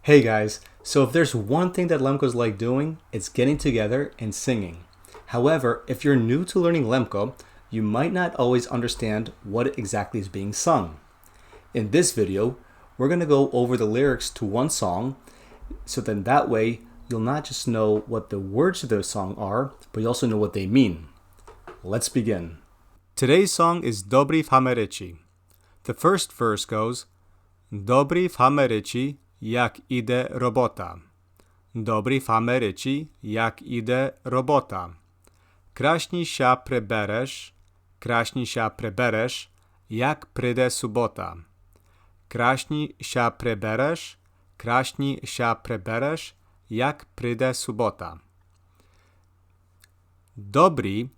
Hey guys, so if there's one thing that Lemkos like doing, it's getting together and singing. However, if you're new to learning Lemko, you might not always understand what exactly is being sung. In this video, we're going to go over the lyrics to one song, so then that way you'll not just know what the words of the song are, but you also know what they mean. Let's begin. Today's song is Dobri w Hameryci. The first verse goes, Dobri w Hameryci, jak ide robota. Dobri w Hameryci, jak ide robota. Kraśni się preberesz, jak pryde subota. Kraśni się preberesz, jak pryde subota. Dobri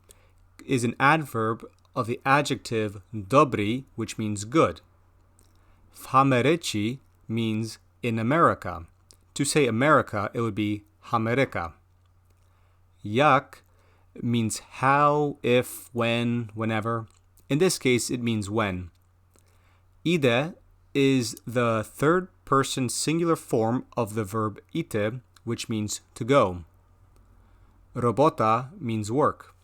is an adverb of the adjective dobry, which means good. W Hameryci means in America. To say America, it would be Hameryka. Jak means how, if, when, whenever. In this case, it means when. Ide is the third person singular form of the verb ite, which means to go. Robota means work.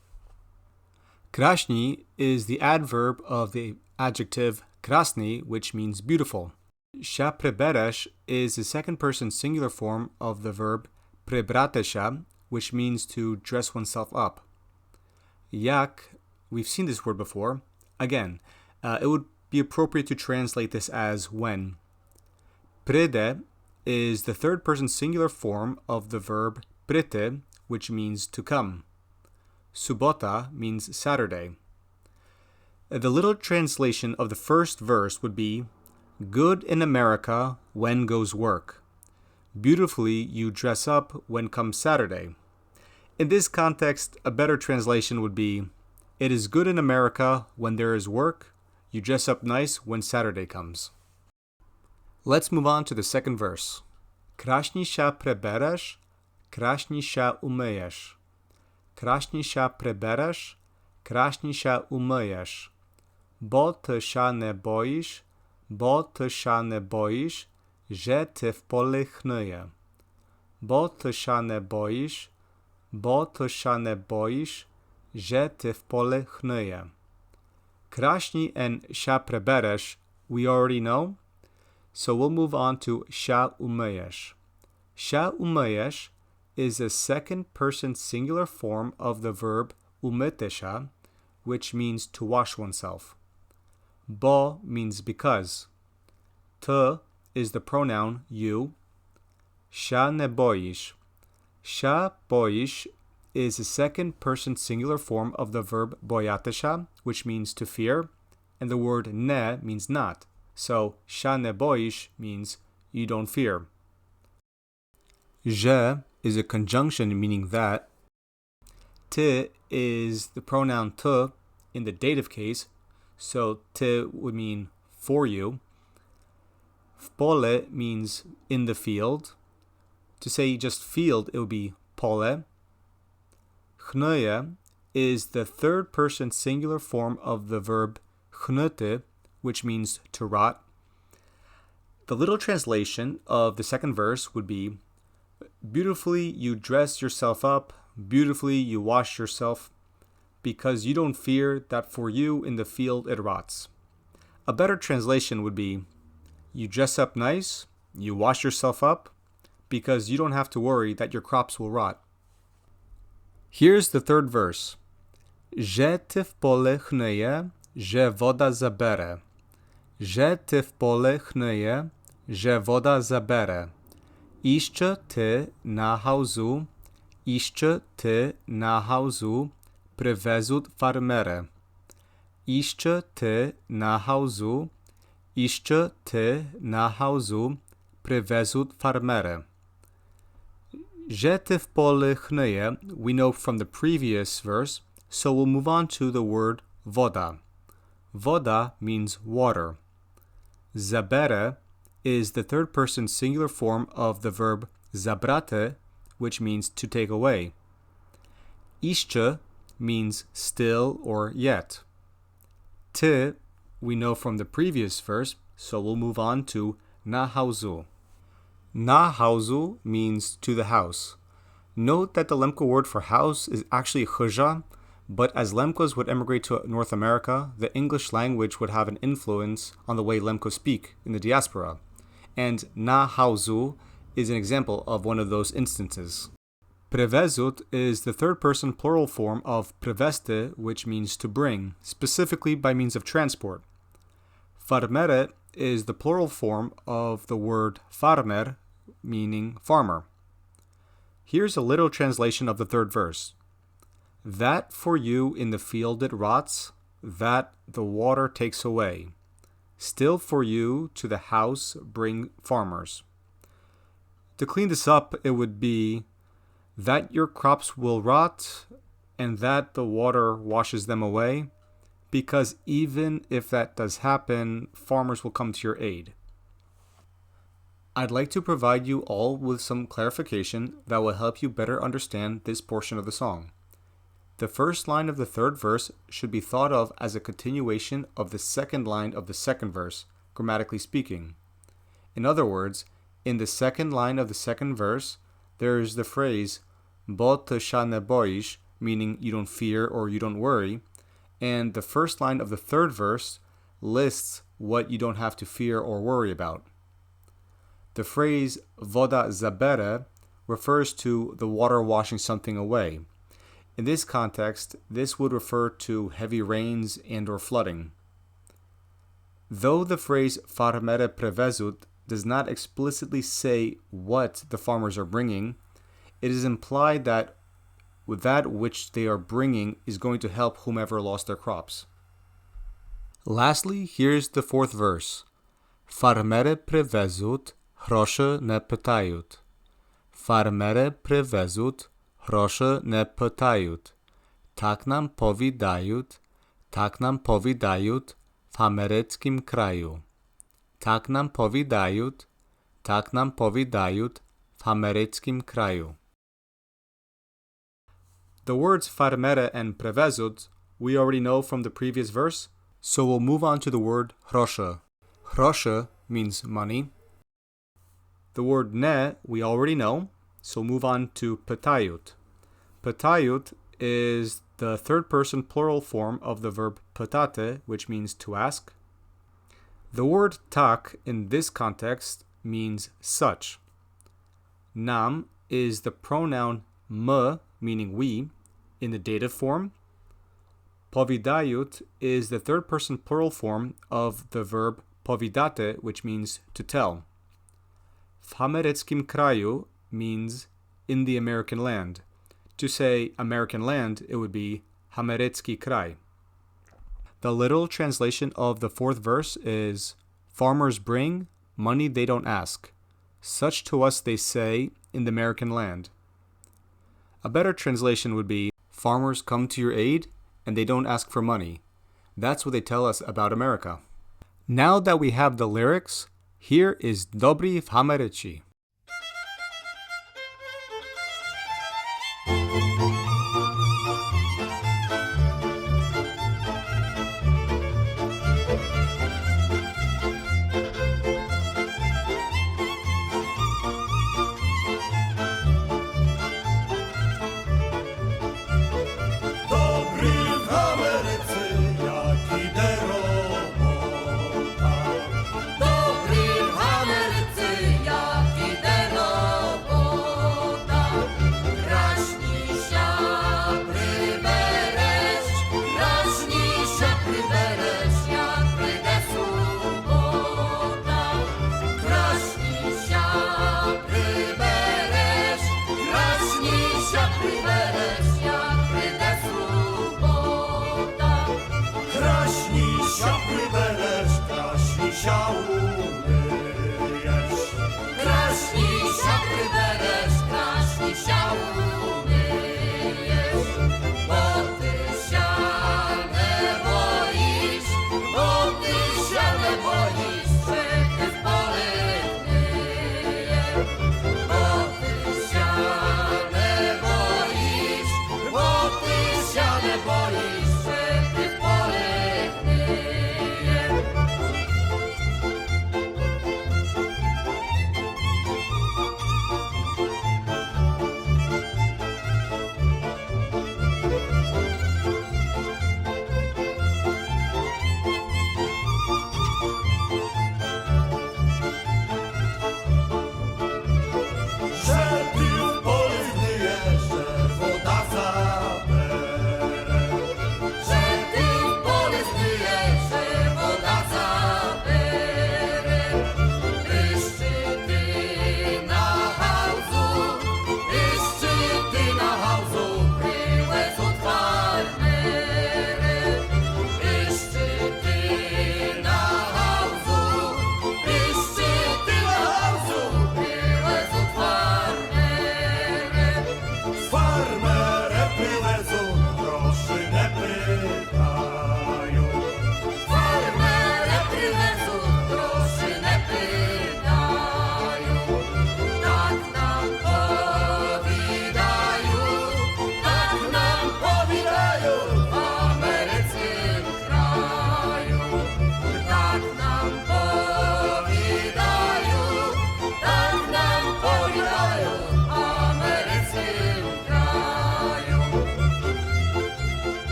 Kraśni is the adverb of the adjective krasny, which means beautiful. Się preberesz is the second person singular form of the verb prebrate się, which means to dress oneself up. Jak, we've seen this word before. Again, it would be appropriate to translate this as when. Pryde is the third person singular form of the verb pryte, which means to come. Subota means Saturday. The literal translation of the first verse would be, good in America when goes work. Beautifully you dress up when comes Saturday. In this context, a better translation would be, it is good in America when there is work. You dress up nice when Saturday comes. Let's move on to the second verse. Kraśni się preberesz, kraśni się umyjesz. Kraśni się preberesz, kraśni się umyjesz. Bo ty się nie boisz, że ty w pole chnyje. Bo ty się nie boisz, że ty w pole chnyje. Kraśni and się preberesz we already know, so we'll move on to się umyjesz. Się umyjesz is a second person singular form of the verb umyte się, which means to wash oneself. Bo means because. Ty is the pronoun you. Się nie boisz. Się boisz is the second person singular form of the verb bojate się, which means to fear, and the word ne means not. So się nie boisz means you don't fear. Że is a conjunction meaning that. Ty is the pronoun ty in the dative case, so ty would mean for you. W pole means in the field. To say just field, it would be pole. Chnyje is the third person singular form of the verb chnyte, which means to rot. The literal translation of the second verse would be, beautifully you dress yourself up, beautifully you wash yourself, because you don't fear that for you in the field it rots. A better translation would be, you dress up nice, you wash yourself up, because you don't have to worry that your crops will rot. Here's the third verse. Że ty w pole chnyje, że woda zabere. Że ty w pole chnyje, że woda zabere. Iście ty na hauzu, prywezut farmere. Iście ty na hauzu, prywezut farmere. Że ty w pole chnyje, we know from the previous verse, so we'll move on to the word woda. Woda means water. Zabere is the third person singular form of the verb zabrate, which means to take away. Iście means still or yet. Ty, we know from the previous verse, so we'll move on to na hauzu. Na hausu means to the house. Note that the Lemko word for house is actually chuzha, but as Lemkos would emigrate to North America, the English language would have an influence on the way Lemkos speak in the diaspora. And na hausu is an example of one of those instances. Prevezut is the third person plural form of preveste, which means to bring, specifically by means of transport. Farmere is the plural form of the word farmer, meaning farmer. Here's a literal translation of the third verse. That for you in the field it rots, that the water takes away. Still for you to the house bring farmers. To clean this up, it would be that your crops will rot and that the water washes them away, because even if that does happen, farmers will come to your aid. I'd like to provide you all with some clarification that will help you better understand this portion of the song. The first line of the third verse should be thought of as a continuation of the second line of the second verse, grammatically speaking. In other words, in the second line of the second verse, there is the phrase bo ty się nie boisz, meaning you don't fear or you don't worry, and the first line of the third verse lists what you don't have to fear or worry about. The phrase woda zabere refers to the water washing something away. In this context, this would refer to heavy rains and or flooding. Though the phrase farmere prevezut does not explicitly say what the farmers are bringing, it is implied that that which they are bringing is going to help whomever lost their crops. Lastly, here's the fourth verse. Farmere prevezut, grosze ne pytajut. Farmere prevezut, grosze ne pytajut. Tak nam powiadajut w hameryckim kraju. Tak nam powiadajut w hameryckim kraju. The words farmere and prevezut we already know from the previous verse, so we'll move on to the word grosze. Grosze means money. The word ne we already know, so move on to pytajut. Pytajut is the third person plural form of the verb pytate, which means to ask. The word tak in this context means such. Nam is the pronoun my, meaning we, in the dative form. Powiadajut is the third person plural form of the verb powiadate, which means to tell. W hameryckim kraju means in the American land. To say American land, it would be Hamerycki kraj. The literal translation of the fourth verse is, farmers bring, money they don't ask. Such to us they say in the American land. A better translation would be, farmers come to your aid and they don't ask for money. That's what they tell us about America. Now that we have the lyrics, here is Dobri w Hameryci.